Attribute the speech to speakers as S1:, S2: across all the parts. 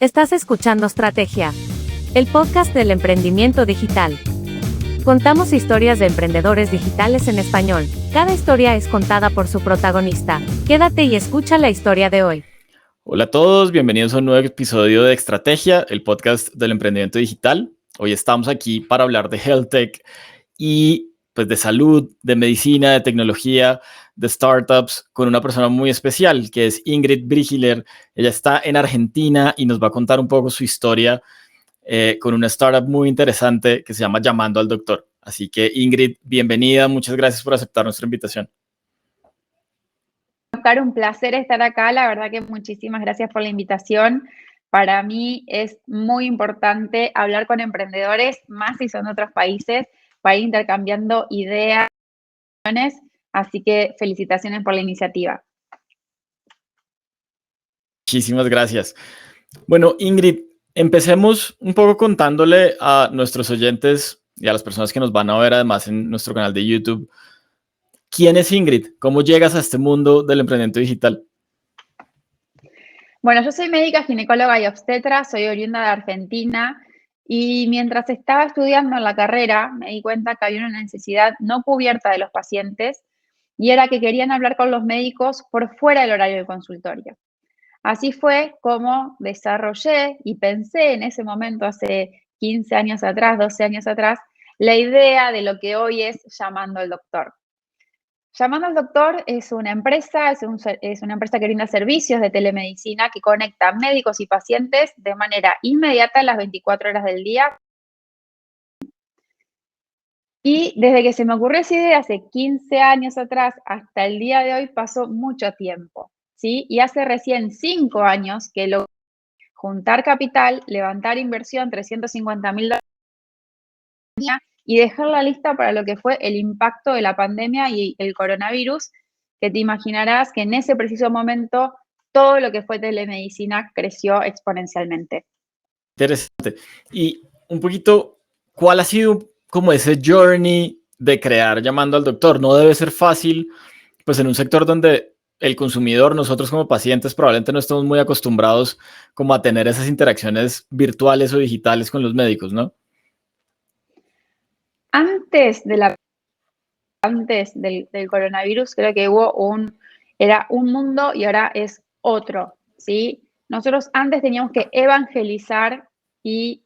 S1: Estás escuchando Strategia, el podcast del emprendimiento digital. Contamos historias de emprendedores digitales en español. Cada historia es contada por su protagonista. Quédate y escucha la historia de hoy.
S2: Hola a todos, bienvenidos a un nuevo episodio de Strategia, el podcast del emprendimiento digital. Hoy estamos aquí para hablar de health tech y pues de salud, de medicina, de tecnología, de startups, con una persona muy especial que es Ingrid Brigiler. Ella está en Argentina y nos va a contar un poco su historia con una startup muy interesante que se llama Llamando al Doctor. Así que Ingrid, bienvenida, muchas gracias por aceptar nuestra invitación.
S3: Oscar, un placer estar acá. La verdad que muchísimas gracias por la invitación. Para mí es muy importante hablar con emprendedores, más si son de otros países, para ir intercambiando ideas. Así que felicitaciones por la iniciativa.
S2: Muchísimas gracias. Bueno, Ingrid, empecemos un poco contándole a nuestros oyentes y a las personas que nos van a ver además en nuestro canal de YouTube. ¿Quién es Ingrid? ¿Cómo llegas a este mundo del emprendimiento digital?
S3: Bueno, yo soy médica, ginecóloga y obstetra, soy oriunda de Argentina y mientras estaba estudiando en la carrera me di cuenta que había una necesidad no cubierta de los pacientes y era que querían hablar con los médicos por fuera del horario del consultorio. Así fue como desarrollé y pensé en ese momento, hace 15 años atrás, 12 años atrás, la idea de lo que hoy es Llamando al Doctor. Llamando al Doctor es una empresa, es una empresa que brinda servicios de telemedicina que conecta médicos y pacientes de manera inmediata a las 24 horas del día. Y desde que se me ocurrió esa idea hace 15 años atrás hasta el día de hoy pasó mucho tiempo, ¿sí? Y hace recién 5 años que logré juntar capital, levantar inversión, $350.000 y dejar la lista para lo que fue el impacto de la pandemia y el coronavirus, que te imaginarás que en ese preciso momento todo lo que fue telemedicina creció exponencialmente.
S2: Interesante. Y un poquito, ¿cuál ha sido como ese journey de crear Llamando al Doctor? No debe ser fácil, pues en un sector donde el consumidor, nosotros como pacientes, probablemente no estamos muy acostumbrados como a tener esas interacciones virtuales o digitales con los médicos, ¿no?
S3: Antes del coronavirus, creo que era un mundo y ahora es otro, ¿sí? Nosotros antes teníamos que evangelizar y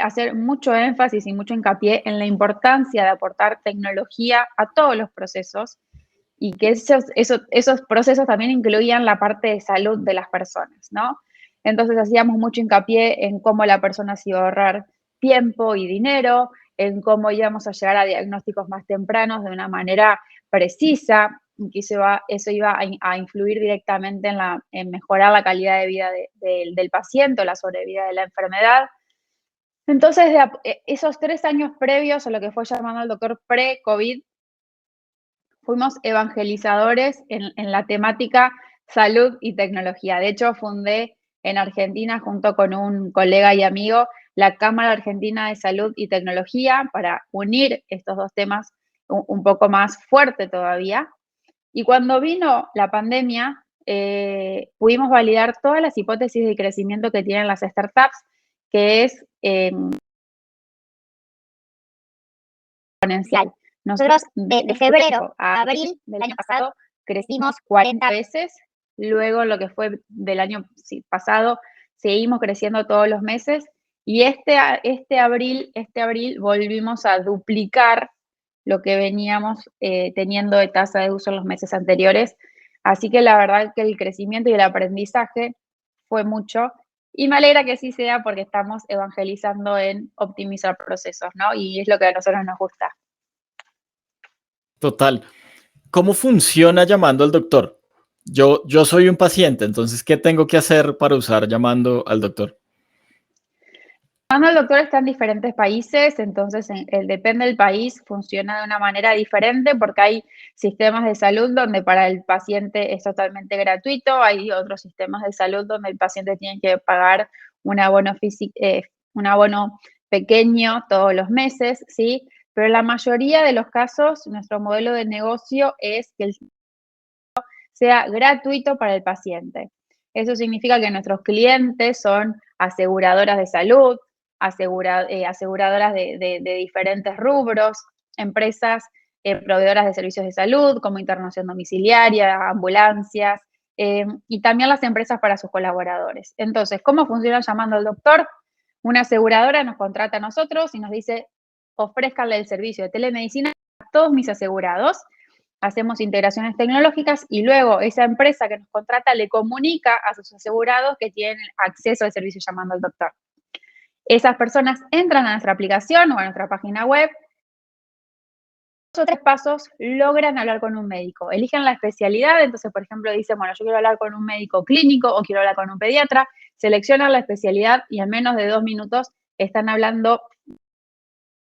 S3: hacer mucho énfasis y mucho hincapié en la importancia de aportar tecnología a todos los procesos y que esos procesos también incluían la parte de salud de las personas, ¿no? Entonces hacíamos mucho hincapié en cómo la persona se iba a ahorrar tiempo y dinero, en cómo íbamos a llegar a diagnósticos más tempranos de una manera precisa, y que eso iba a influir directamente en mejorar la calidad de vida del paciente o la sobrevida de la enfermedad. Entonces, esos 3 años previos a lo que fue llamado al doctor pre-COVID, fuimos evangelizadores en la temática salud y tecnología. De hecho, fundé en Argentina, junto con un colega y amigo, la Cámara Argentina de Salud y Tecnología para unir estos dos temas un poco más fuerte todavía. Y cuando vino la pandemia, pudimos validar todas las hipótesis de crecimiento que tienen las startups, que es exponencial. Nosotros de febrero a abril del año pasado crecimos 40 veces, luego lo que fue del año pasado seguimos creciendo todos los meses y este abril volvimos a duplicar lo que veníamos teniendo de tasa de uso en los meses anteriores. Así que la verdad que el crecimiento y el aprendizaje fue mucho y me alegra que así sea porque estamos evangelizando en optimizar procesos, ¿no? Y es lo que a nosotros nos gusta.
S2: Total. ¿Cómo funciona Llamando al Doctor? Yo soy un paciente, entonces, ¿qué tengo que hacer para usar Llamando al Doctor?
S3: Llamando al doctor está en diferentes países, entonces depende del país, funciona de una manera diferente porque hay sistemas de salud donde para el paciente es totalmente gratuito, hay otros sistemas de salud donde el paciente tiene que pagar un abono un abono pequeño todos los meses, ¿sí? Pero en la mayoría de los casos, nuestro modelo de negocio es que sea gratuito para el paciente. Eso significa que nuestros clientes son aseguradoras de salud, aseguradoras de diferentes rubros, empresas proveedoras de servicios de salud, como internación domiciliaria, ambulancias, y también las empresas para sus colaboradores. Entonces, ¿cómo funciona llamando al doctor? Una aseguradora nos contrata a nosotros y nos dice, ofrézcanle el servicio de telemedicina a todos mis asegurados. Hacemos integraciones tecnológicas y luego esa empresa que nos contrata le comunica a sus asegurados que tienen acceso al servicio llamando al doctor. Esas personas entran a nuestra aplicación o a nuestra página web. 2 o 3 pasos logran hablar con un médico. Eligen la especialidad, entonces, por ejemplo, dicen, bueno, yo quiero hablar con un médico clínico o quiero hablar con un pediatra. Seleccionan la especialidad y en menos de 2 minutos están hablando con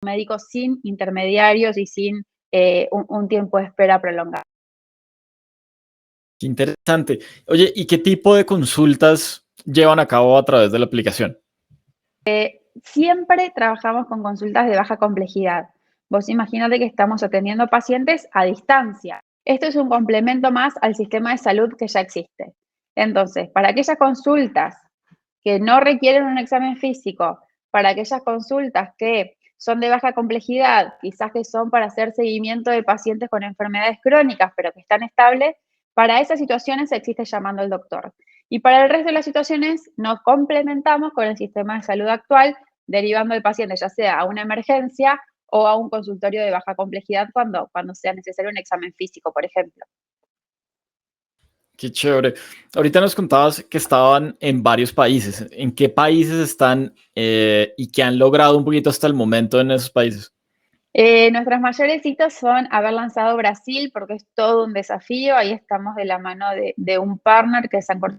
S3: médicos sin intermediarios y sin un tiempo de espera prolongado.
S2: Qué interesante. Oye, ¿y qué tipo de consultas llevan a cabo a través de la aplicación?
S3: Siempre trabajamos con consultas de baja complejidad. Vos imagínate que estamos atendiendo pacientes a distancia. Esto es un complemento más al sistema de salud que ya existe. Entonces, para aquellas consultas que no requieren un examen físico, para aquellas consultas que son de baja complejidad, quizás que son para hacer seguimiento de pacientes con enfermedades crónicas, pero que están estables, para esas situaciones existe llamando al doctor. Y para el resto de las situaciones nos complementamos con el sistema de salud actual, derivando el paciente ya sea a una emergencia o a un consultorio de baja complejidad cuando sea necesario un examen físico, por ejemplo.
S2: Qué chévere. Ahorita nos contabas que estaban en varios países. ¿En qué países están y qué han logrado un poquito hasta el momento en esos países?
S3: Nuestras mayores hitos son haber lanzado Brasil, porque es todo un desafío. Ahí estamos de la mano de un partner que es San Corte.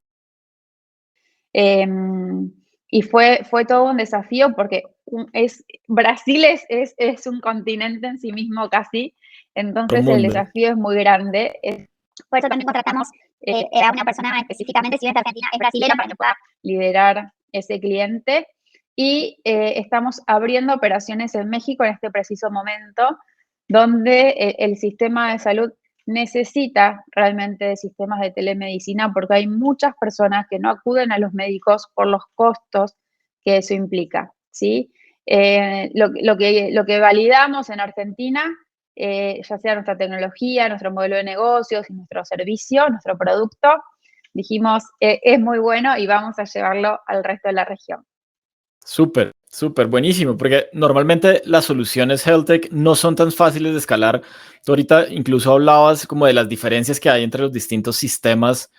S3: Y fue todo un desafío porque Brasil es un continente en sí mismo casi,
S2: Un
S3: entonces el
S2: mundo.
S3: desafío es muy grande.
S4: Por eso también contratamos a una persona específicamente, si es de Argentina, es brasilera, para que pueda
S3: liderar ese cliente. Y estamos abriendo operaciones en México en este preciso momento, donde el sistema de salud necesita realmente de sistemas de telemedicina porque hay muchas personas que no acuden a los médicos por los costos que eso implica, ¿sí? Lo que validamos en Argentina, ya sea nuestra tecnología, nuestro modelo de negocios, nuestro servicio, nuestro producto, dijimos, es muy bueno y vamos a llevarlo al resto de la región.
S2: Súper, súper, buenísimo, porque normalmente las soluciones HealthTech no son tan fáciles de escalar. Tú ahorita incluso hablabas como de las diferencias que hay entre los distintos sistemas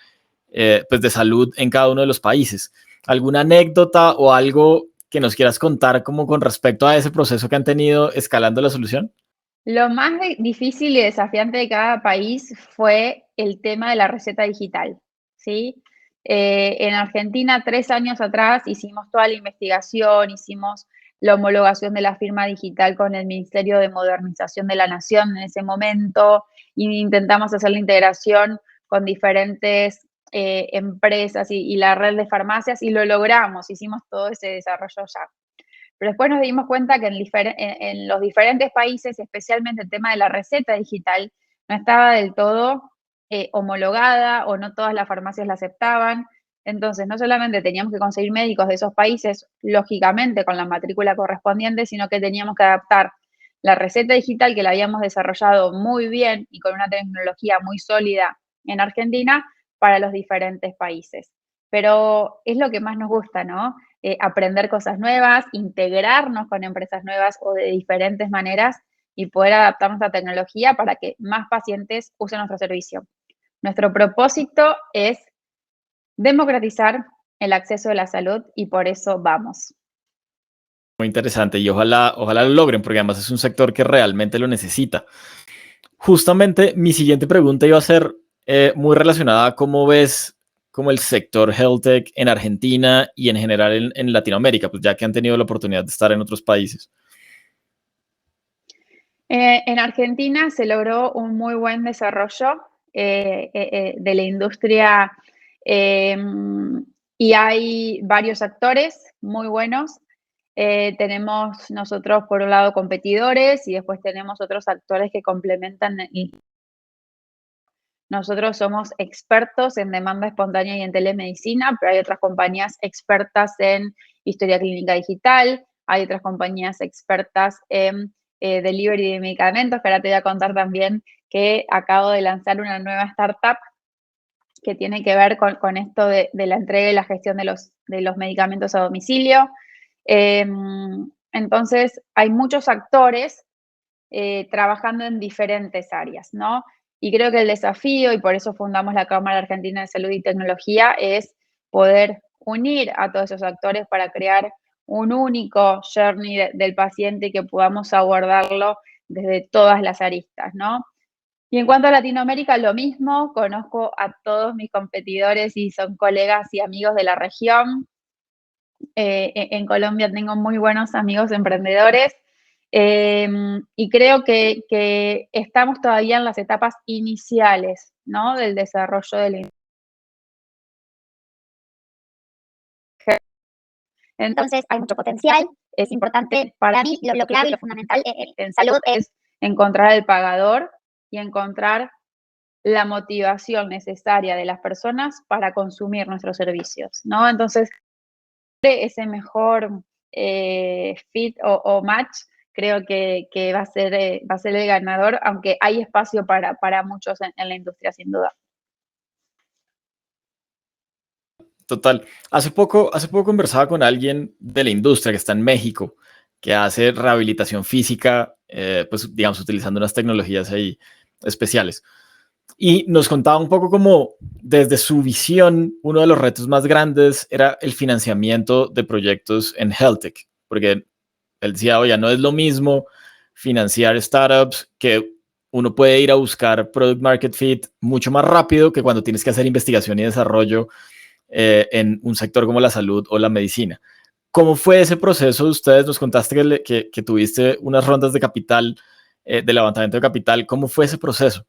S2: pues de salud en cada uno de los países. ¿Alguna anécdota o algo que nos quieras contar como con respecto a ese proceso que han tenido escalando la solución?
S3: Lo más difícil y desafiante de cada país fue el tema de la receta digital, ¿sí? En Argentina, 3 años atrás, hicimos toda la investigación, hicimos la homologación de la firma digital con el Ministerio de Modernización de la Nación en ese momento, e intentamos hacer la integración con diferentes empresas y la red de farmacias y lo logramos, hicimos todo ese desarrollo ya. Pero después nos dimos cuenta que en los diferentes países, especialmente el tema de la receta digital, no estaba del todo homologada o no todas las farmacias la aceptaban. Entonces, no solamente teníamos que conseguir médicos de esos países, lógicamente con la matrícula correspondiente, sino que teníamos que adaptar la receta digital que la habíamos desarrollado muy bien y con una tecnología muy sólida en Argentina para los diferentes países. Pero es lo que más nos gusta, ¿no? Aprender cosas nuevas, integrarnos con empresas nuevas o de diferentes maneras y poder adaptar nuestra tecnología para que más pacientes usen nuestro servicio. Nuestro propósito es democratizar el acceso a la salud y por eso vamos.
S2: Muy interesante y ojalá lo logren porque además es un sector que realmente lo necesita. Justamente mi siguiente pregunta iba a ser muy relacionada a cómo ves como el sector health tech en Argentina y en general en Latinoamérica, pues ya que han tenido la oportunidad de estar en otros países.
S3: En Argentina se logró un muy buen desarrollo de la industria y hay varios actores muy buenos. Tenemos nosotros, por un lado, competidores y después tenemos otros actores que complementan nosotros somos expertos en demanda espontánea y en telemedicina, pero hay otras compañías expertas en historia clínica digital, hay otras compañías expertas en delivery de medicamentos, que ahora te voy a contar también que acabo de lanzar una nueva startup que tiene que ver con esto de la entrega y la gestión de los medicamentos a domicilio. Entonces, hay muchos actores trabajando en diferentes áreas, ¿no? Y creo que el desafío, y por eso fundamos la Cámara Argentina de Salud y Tecnología, es poder unir a todos esos actores para crear un único journey del paciente que podamos abordarlo desde todas las aristas, ¿no? Y en cuanto a Latinoamérica, lo mismo, conozco a todos mis competidores y son colegas y amigos de la región. En Colombia tengo muy buenos amigos emprendedores y creo que estamos todavía en las etapas iniciales, ¿no? Del desarrollo de la industria.
S4: Entonces, hay mucho potencial. Es importante para mí, lo clave y lo fundamental en salud es
S3: encontrar el pagador y encontrar la motivación necesaria de las personas para consumir nuestros servicios, ¿no? Entonces, ese mejor fit o match creo que va a ser el ganador, aunque hay espacio para muchos en la industria, sin duda.
S2: Total. Hace poco conversaba con alguien de la industria que está en México, que hace rehabilitación física, pues digamos, utilizando unas tecnologías ahí especiales. Y nos contaba un poco como desde su visión, uno de los retos más grandes era el financiamiento de proyectos en health tech, porque él decía, oye, no es lo mismo financiar startups que uno puede ir a buscar product market fit mucho más rápido que cuando tienes que hacer investigación y desarrollo en un sector como la salud o la medicina. ¿Cómo fue ese proceso? Ustedes nos contaste que tuviste unas rondas de capital, de levantamiento de capital. ¿Cómo fue ese proceso?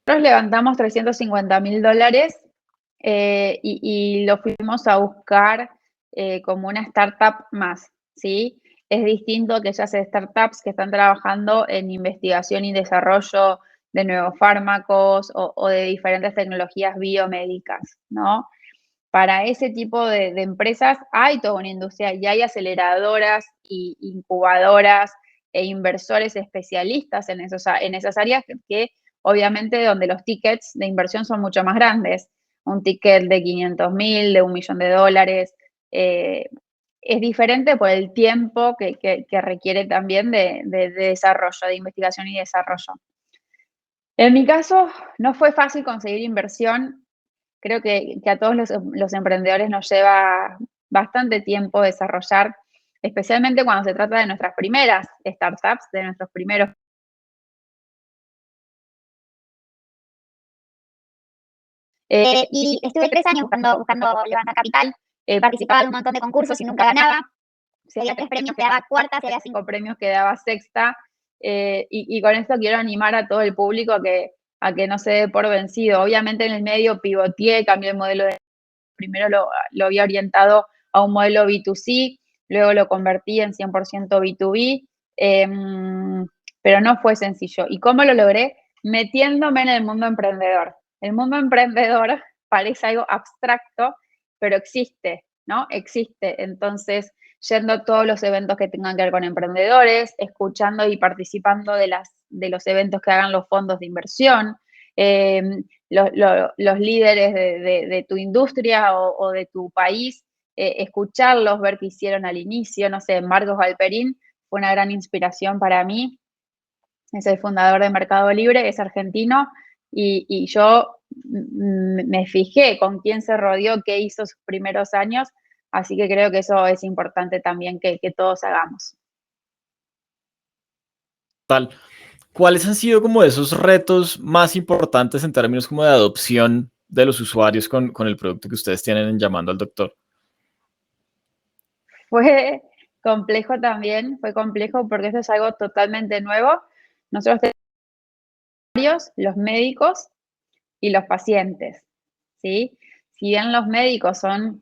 S3: Nosotros levantamos $350.000 y lo fuimos a buscar como una startup más, ¿sí? Es distinto que aquellas startups que están trabajando en investigación y desarrollo de nuevos fármacos o de diferentes tecnologías biomédicas, ¿no? Para ese tipo de empresas hay toda una industria y hay aceleradoras y incubadoras e inversores especialistas en esas áreas que obviamente donde los tickets de inversión son mucho más grandes. Un ticket de 500.000, de $1.000.000. Es diferente por el tiempo que requiere también de desarrollo, de investigación y desarrollo. En mi caso, no fue fácil conseguir inversión. Creo que a todos los emprendedores nos lleva bastante tiempo desarrollar, especialmente cuando se trata de nuestras primeras startups, de nuestros primeros.
S4: y estuve 3 años buscando levantar capital, participaba en un montón de concursos y nunca ganaba. Si había 3 premios quedaba cuarta, si había 5
S3: premios quedaba sexta. Y con esto quiero animar a todo el público a que no se dé por vencido. Obviamente en el medio pivoteé, cambié el modelo primero lo había orientado a un modelo B2C, luego lo convertí en 100% B2B, pero no fue sencillo. ¿Y cómo lo logré? Metiéndome en el mundo emprendedor. El mundo emprendedor parece algo abstracto, pero existe, ¿no? Existe. Entonces, yendo a todos los eventos que tengan que ver con emprendedores, escuchando y participando de los eventos que hagan los fondos de inversión, los líderes de tu industria o de tu país, escucharlos, ver qué hicieron al inicio, no sé, Marcos Galperín fue una gran inspiración para mí, es el fundador de Mercado Libre, es argentino, y yo me fijé con quién se rodeó, qué hizo sus primeros años, así que creo que eso es importante también que todos hagamos.
S2: Tal. ¿Cuáles han sido como esos retos más importantes en términos como de adopción de los usuarios con el producto que ustedes tienen en Llamando al Doctor?
S3: Fue complejo también, fue complejo porque esto es algo totalmente nuevo. Nosotros tenemos los médicos y los pacientes, ¿sí? Si bien los médicos son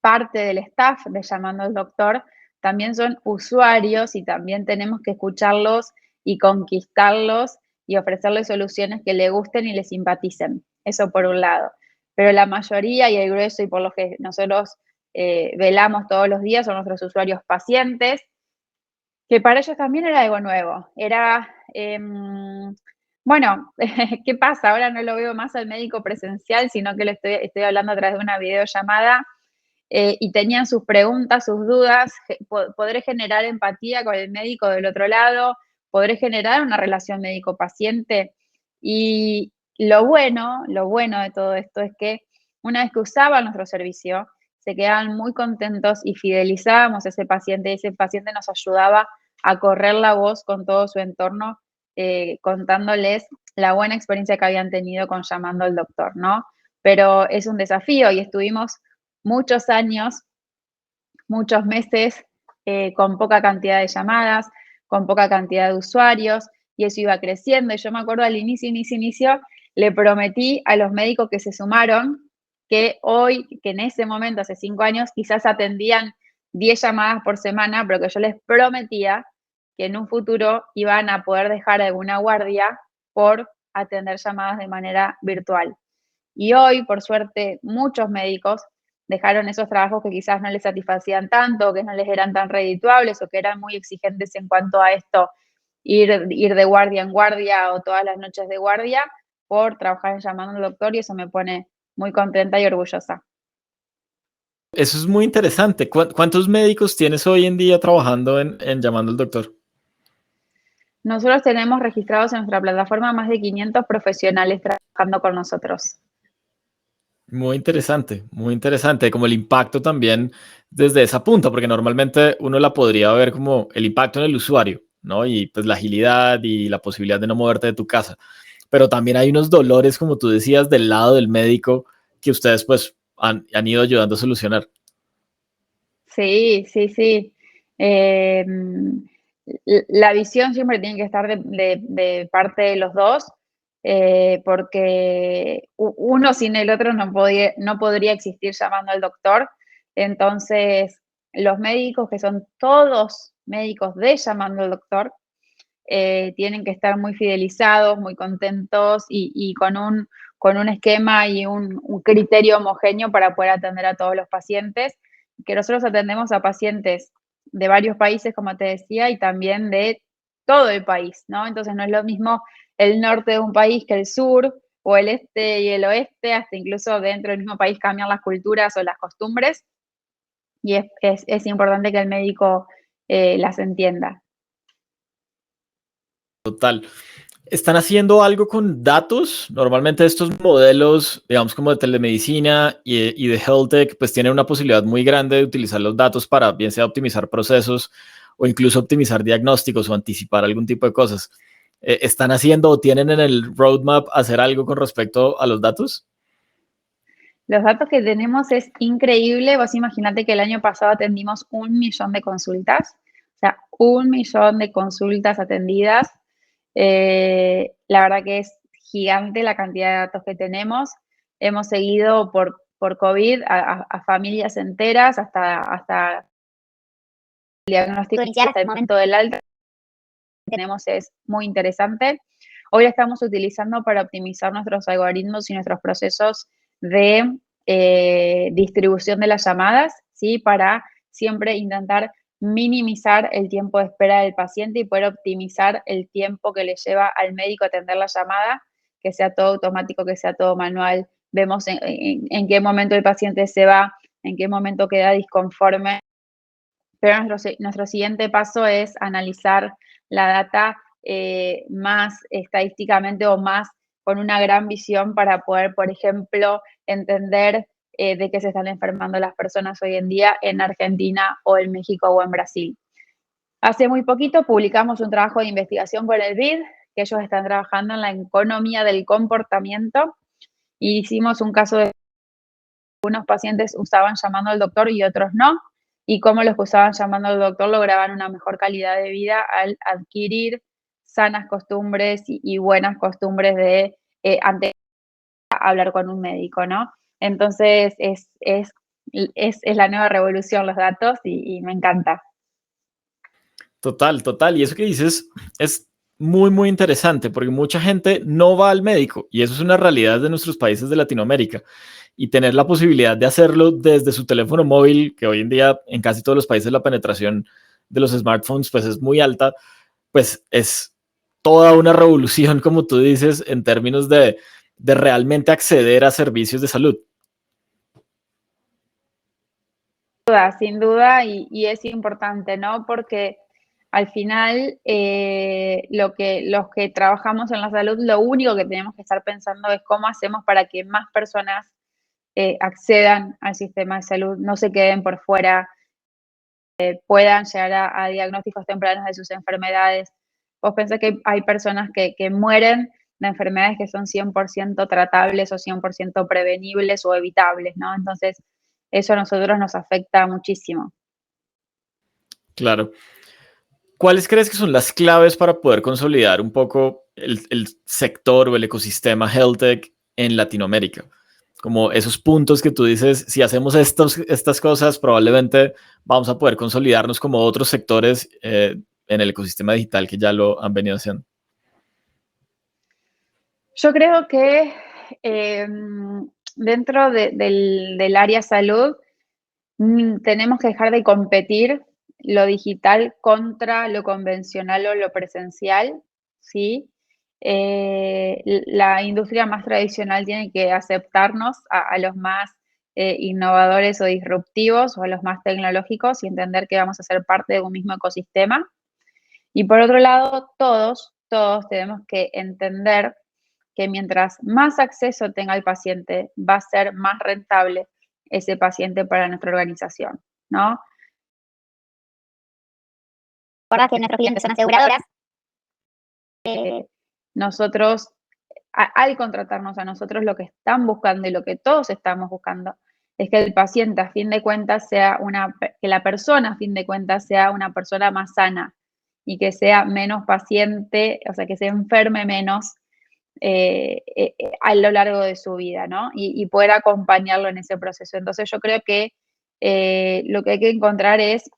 S3: parte del staff de Llamando al Doctor, también son usuarios y también tenemos que escucharlos y conquistarlos y ofrecerles soluciones que le gusten y le simpaticen. Eso por un lado. Pero la mayoría y el grueso y por lo que nosotros velamos todos los días son nuestros usuarios pacientes, que para ellos también era algo nuevo. Era, bueno, ¿qué pasa? Ahora no lo veo más al médico presencial, sino que le estoy hablando a través de una videollamada y tenían sus preguntas, sus dudas, podré generar empatía con el médico del otro lado, podré generar una relación médico-paciente. Y lo bueno de todo esto es que una vez que usaban nuestro servicio, se quedaban muy contentos y fidelizábamos a ese paciente, y ese paciente nos ayudaba a correr la voz con todo su entorno, contándoles la buena experiencia que habían tenido con llamando al doctor, ¿no? Pero es un desafío y estuvimos muchos años, muchos meses, con poca cantidad de llamadas, con poca cantidad de usuarios, y eso iba creciendo. Y yo me acuerdo al inicio, le prometí a los médicos que se sumaron que en ese momento, hace 5 años, quizás atendían 10 llamadas por semana, pero que yo les prometía que en un futuro iban a poder dejar alguna guardia por atender llamadas de manera virtual. Y hoy, por suerte, muchos médicos dejaron esos trabajos que quizás no les satisfacían tanto, que no les eran tan redituables o que eran muy exigentes en cuanto a esto, ir de guardia en guardia o todas las noches de guardia, por trabajar en llamando al doctor, y eso me pone muy contenta y orgullosa.
S2: Eso es muy interesante. ¿Cuántos médicos tienes hoy en día trabajando en llamando al doctor?
S3: Nosotros tenemos registrados en nuestra plataforma más de 500 profesionales trabajando con nosotros.
S2: Muy interesante, como el impacto también desde esa punta, porque normalmente uno la podría ver como el impacto en el usuario, ¿no? Y pues la agilidad y la posibilidad de no moverte de tu casa. Pero también hay unos dolores, como tú decías, del lado del médico que ustedes pues han ido ayudando a solucionar.
S3: Sí, sí, sí. La visión siempre tiene que estar de parte de los dos, porque uno sin el otro no podría existir llamando al doctor. Entonces, los médicos, que son todos médicos de llamando al doctor, tienen que estar muy fidelizados, muy contentos y con un esquema y un criterio homogéneo para poder atender a todos los pacientes, que nosotros atendemos a pacientes de varios países, como te decía, y también de todo el país, ¿no? Entonces no es lo mismo el norte de un país que el sur, o el este y el oeste, hasta incluso dentro del mismo país cambian las culturas o las costumbres, y es importante que el médico las entienda.
S2: Total. ¿Están haciendo algo con datos? Normalmente estos modelos, digamos como de telemedicina y de health tech, pues tienen una posibilidad muy grande de utilizar los datos para bien sea optimizar procesos o incluso optimizar diagnósticos o anticipar algún tipo de cosas. ¿Están haciendo o tienen en el roadmap hacer algo con respecto a los datos?
S3: Los datos que tenemos es increíble. Vos imaginate que el año pasado atendimos 1 millón de consultas, o sea, 1 millón de consultas atendidas. La verdad que es gigante la cantidad de datos que tenemos. Hemos seguido por COVID a familias enteras hasta el diagnóstico
S4: Inicial
S3: hasta el momento del alta que tenemos es muy interesante. Hoy la estamos utilizando para optimizar nuestros algoritmos y nuestros procesos de distribución de las llamadas, ¿sí? Para siempre intentar minimizar el tiempo de espera del paciente y poder optimizar el tiempo que le lleva al médico atender la llamada, que sea todo automático, que sea todo manual. Vemos en qué momento el paciente se va, en qué momento queda disconforme. Pero nuestro siguiente paso es analizar la data más estadísticamente o más con una gran visión para poder, por ejemplo, entender de qué se están enfermando las personas hoy en día en Argentina o en México o en Brasil. Hace muy poquito publicamos un trabajo de investigación con el BID, que ellos están trabajando en la economía del comportamiento, y hicimos un caso de algunos pacientes usaban llamando al doctor y otros no, y cómo los que usaban llamando al doctor lograban una mejor calidad de vida al adquirir sanas costumbres y buenas costumbres de antes de hablar con un médico, ¿no? Entonces es la nueva revolución los datos y me encanta.
S2: Total. Y eso que dices es muy, muy interesante porque mucha gente no va al médico y eso es una realidad de nuestros países de Latinoamérica. Y tener la posibilidad de hacerlo desde su teléfono móvil, que hoy en día en casi todos los países la penetración de los smartphones pues es muy alta, pues es toda una revolución, como tú dices, en términos de realmente acceder a servicios de salud.
S3: Sin duda, y es importante, ¿no? Porque al final, los que trabajamos en la salud, lo único que tenemos que estar pensando es cómo hacemos para que más personas accedan al sistema de salud, no se queden por fuera, puedan llegar a diagnósticos tempranos de sus enfermedades. Vos pensás que hay personas que mueren de enfermedades que son 100% tratables o 100% prevenibles o evitables, ¿no? Entonces, eso a nosotros nos afecta muchísimo.
S2: Claro. ¿Cuáles crees que son las claves para poder consolidar un poco el sector o el ecosistema health tech en Latinoamérica? Como esos puntos que tú dices, si hacemos estas cosas, probablemente vamos a poder consolidarnos como otros sectores en el ecosistema digital que ya lo han venido haciendo.
S3: Yo creo que dentro del área salud tenemos que dejar de competir lo digital contra lo convencional o lo presencial, ¿sí? La industria más tradicional tiene que aceptarnos a los más innovadores o disruptivos o a los más tecnológicos y entender que vamos a ser parte de un mismo ecosistema. Y por otro lado, todos tenemos que entender que mientras más acceso tenga el paciente, va a ser más rentable ese paciente para nuestra organización, ¿no?
S4: Recordad que nuestros clientes son aseguradoras.
S3: Nosotros, al contratarnos a nosotros, lo que están buscando y lo que todos estamos buscando es que el paciente, a fin de cuentas, que la persona, a fin de cuentas, sea una persona más sana y que sea menos paciente, o sea, que se enferme menos a lo largo de su vida, ¿no? Y poder acompañarlo en ese proceso. Entonces yo creo que lo que hay que encontrar es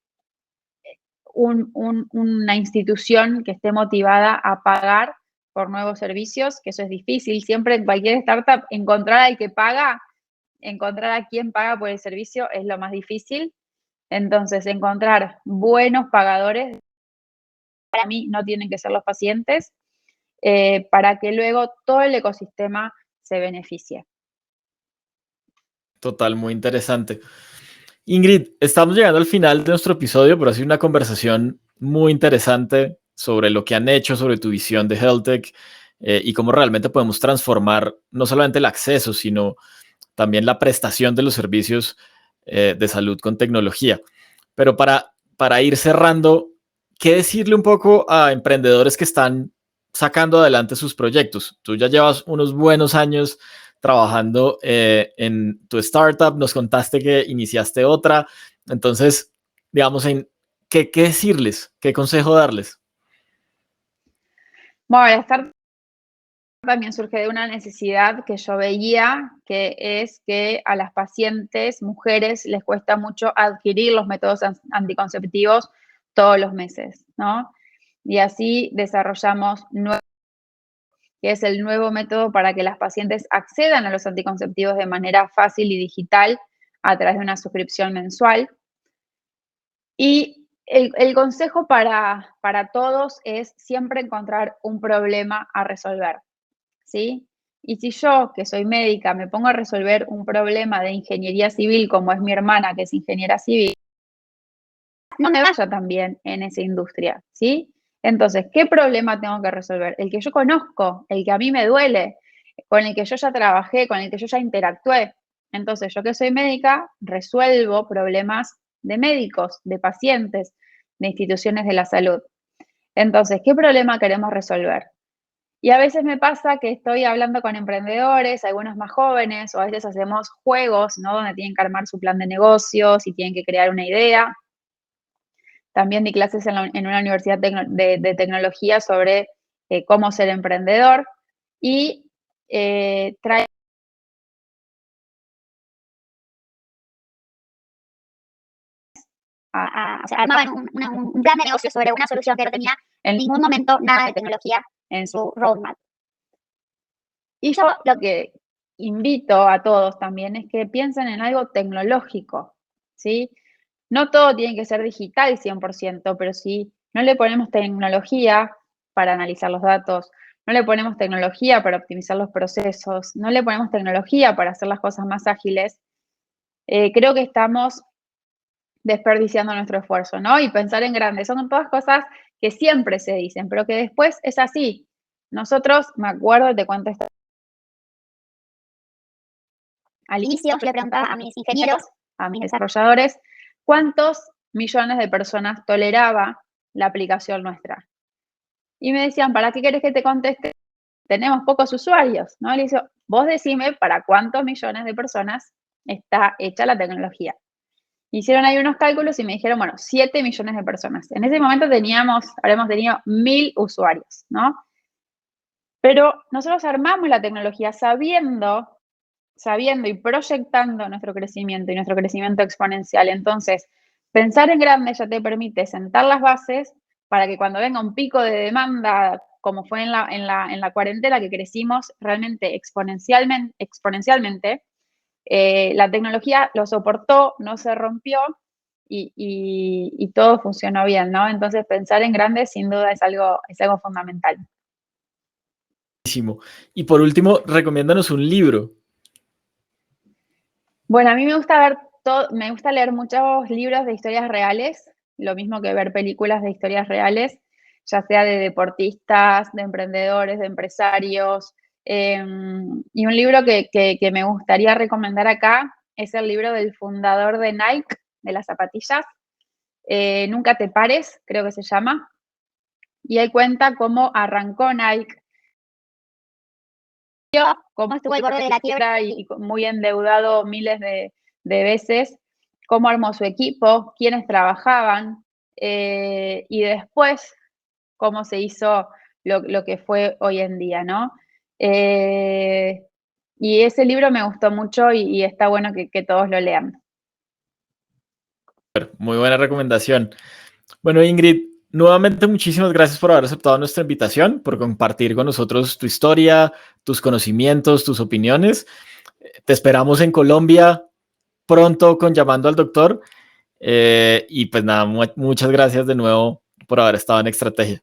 S3: una institución que esté motivada a pagar por nuevos servicios, que eso es difícil. Siempre en cualquier startup, encontrar al que paga, encontrar a quien paga por el servicio es lo más difícil. Entonces, encontrar buenos pagadores, para mí no tienen que ser los pacientes, para que luego todo el ecosistema se beneficie.
S2: Total, muy interesante. Ingrid, estamos llegando al final de nuestro episodio, pero ha sido una conversación muy interesante sobre lo que han hecho, sobre tu visión de health tech y cómo realmente podemos transformar no solamente el acceso, sino también la prestación de los servicios de salud con tecnología. Pero para ir cerrando, ¿qué decirle un poco a emprendedores que están sacando adelante sus proyectos? Tú ya llevas unos buenos años trabajando en tu startup, nos contaste que iniciaste otra, entonces, digamos, ¿qué decirles? ¿Qué consejo darles?
S3: Bueno, la startup también surge de una necesidad que yo veía, que es que a las pacientes mujeres les cuesta mucho adquirir los métodos anticonceptivos todos los meses, ¿no? Y así desarrollamos que es el nuevo método para que las pacientes accedan a los anticonceptivos de manera fácil y digital a través de una suscripción mensual. Y el consejo para todos es siempre encontrar un problema a resolver, ¿sí? Y si yo, que soy médica, me pongo a resolver un problema de ingeniería civil, como es mi hermana, que es ingeniera civil, no me vaya tan bien en esa industria, ¿sí? Entonces, ¿qué problema tengo que resolver? El que yo conozco, el que a mí me duele, con el que yo ya trabajé, con el que yo ya interactué. Entonces, yo que soy médica, resuelvo problemas de médicos, de pacientes, de instituciones de la salud. Entonces, ¿qué problema queremos resolver? Y a veces me pasa que estoy hablando con emprendedores, algunos más jóvenes, o a veces hacemos juegos, ¿no? Donde tienen que armar su plan de negocios y tienen que crear una idea. También di clases en una universidad de tecnología sobre cómo ser emprendedor y trae
S4: O sea, armaban un plan de negocio sobre una solución que no tenía en ningún momento nada de tecnología en su roadmap.
S3: Y yo lo que invito a todos también es que piensen en algo tecnológico, ¿sí? No todo tiene que ser digital 100%, pero si no le ponemos tecnología para analizar los datos, no le ponemos tecnología para optimizar los procesos, no le ponemos tecnología para hacer las cosas más ágiles, creo que estamos desperdiciando nuestro esfuerzo, ¿no? Y pensar en grande, son todas cosas que siempre se dicen, pero que después es así. Nosotros, me acuerdo, te cuento esto.
S4: Al inicio yo le preguntaba a mis ingenieros,
S3: A mis desarrolladores, ¿cuántos millones de personas toleraba la aplicación nuestra? Y me decían, ¿para qué querés que te conteste? Tenemos pocos usuarios, ¿no? Le digo, vos decime para cuántos millones de personas está hecha la tecnología. Hicieron ahí unos cálculos y me dijeron, bueno, 7 millones de personas. En ese momento habremos tenido 1000 usuarios, ¿no? Pero nosotros armamos la tecnología sabiendo y proyectando nuestro crecimiento y nuestro crecimiento exponencial. Entonces, pensar en grande ya te permite sentar las bases para que cuando venga un pico de demanda, como fue en la cuarentena, que crecimos realmente exponencialmente, la tecnología lo soportó, no se rompió y todo funcionó bien, ¿no? Entonces, pensar en grande sin duda es algo fundamental.
S2: Y por último, recomiéndanos un libro.
S3: Bueno, a mí me gusta me gusta leer muchos libros de historias reales, lo mismo que ver películas de historias reales, ya sea de deportistas, de emprendedores, de empresarios. Y un libro que me gustaría recomendar acá es el libro del fundador de Nike, de las zapatillas, Nunca te pares, creo que se llama. Y él cuenta cómo arrancó Nike, cómo
S4: estuvo al borde de la quiebra
S3: y muy endeudado miles de veces, cómo armó su equipo, quiénes trabajaban, y después cómo se hizo lo que fue hoy en día, ¿no? Y ese libro me gustó mucho y está bueno que todos lo lean.
S2: Muy buena recomendación. Bueno, Ingrid, nuevamente muchísimas gracias por haber aceptado nuestra invitación, por compartir con nosotros tu historia, tus conocimientos, tus opiniones. Te esperamos en Colombia pronto con Llamando al Doctor. Y pues nada, muchas gracias de nuevo por haber estado en Extrategia.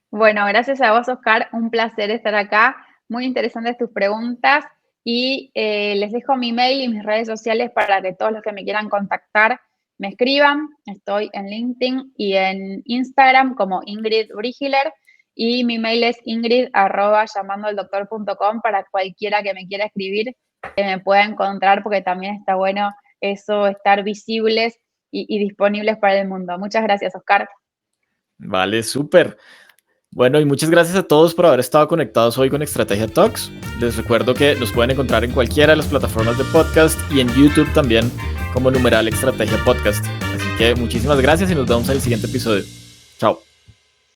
S3: Bueno, gracias a vos, Oscar. Un placer estar acá. Muy interesantes tus preguntas. Y les dejo mi mail y mis redes sociales para que todos los que me quieran contactar me escriban. Estoy en LinkedIn y en Instagram como Ingrid Brigiler. Y mi mail es ingrid@llamandoaldoctor.com para cualquiera que me quiera escribir, que me pueda encontrar, porque también está bueno eso, estar visibles y disponibles para el mundo. Muchas gracias, Oscar.
S2: Vale, súper. Bueno, y muchas gracias a todos por haber estado conectados hoy con Estrategia Talks. Les recuerdo que nos pueden encontrar en cualquiera de las plataformas de podcast y en YouTube también como numeral Estrategia Podcast. Así que muchísimas gracias y nos vemos en el siguiente episodio. Chao.